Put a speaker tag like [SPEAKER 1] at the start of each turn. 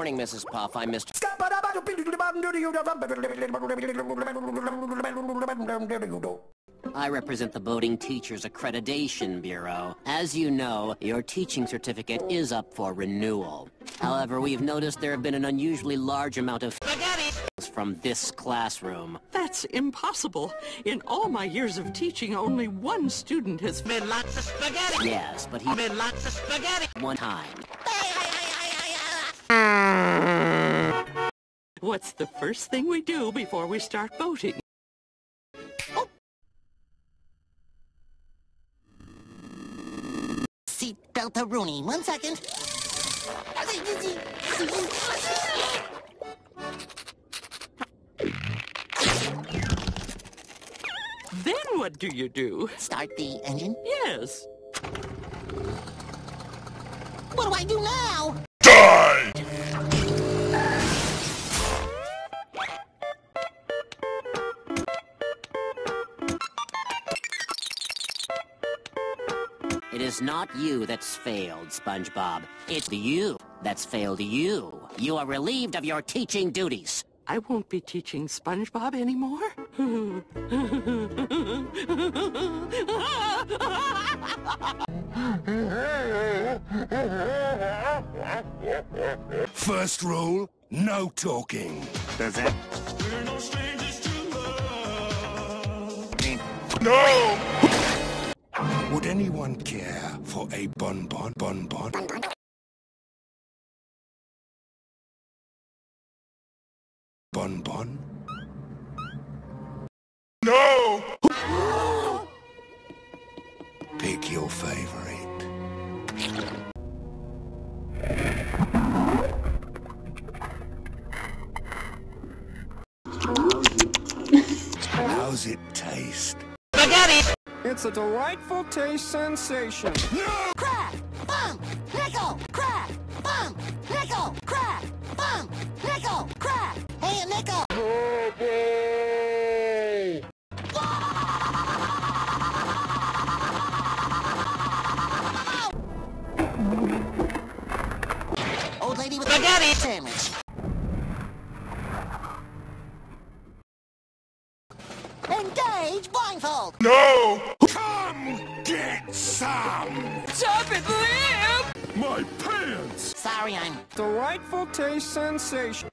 [SPEAKER 1] morning, Mrs. Puff. I'm Mr. I represent the Boating Teachers Accreditation Bureau. As you know, your teaching certificate is up for renewal. However, we've noticed there have been an unusually large amount of spaghetti from this classroom.
[SPEAKER 2] That's impossible. In all my years of teaching, only one student has
[SPEAKER 1] made lots of spaghetti. Yes, but he made lots of spaghetti one time.
[SPEAKER 2] What's the first thing we do before we start boating?
[SPEAKER 3] Seatbelt Rooney. 1 second.
[SPEAKER 2] Then what do you do?
[SPEAKER 3] Start the engine?
[SPEAKER 2] Yes.
[SPEAKER 3] What do I do now?
[SPEAKER 4] Die!
[SPEAKER 1] It is not you that's failed, SpongeBob. It's you that's failed you. You are relieved of your teaching duties.
[SPEAKER 2] I won't be teaching SpongeBob anymore.
[SPEAKER 4] First rule, no talking. Does that? We're no strangers to love. No! Would anyone care for a bonbon? Bonbon? No! Pick your favorite. How's it taste?
[SPEAKER 1] Spaghetti!
[SPEAKER 5] It's a delightful taste sensation.
[SPEAKER 4] No!
[SPEAKER 3] Crack! Bump! Nickel! Crack! Bump! Nickel! Crack! Bump! Nickel! Crack! Hey, a nickel! Old lady with spaghetti sandwich. Engage blindfold.
[SPEAKER 4] No! Come get some!
[SPEAKER 2] Stop it, Liam!
[SPEAKER 4] My pants!
[SPEAKER 3] Sorry, I'm...
[SPEAKER 5] Delightful taste sensation.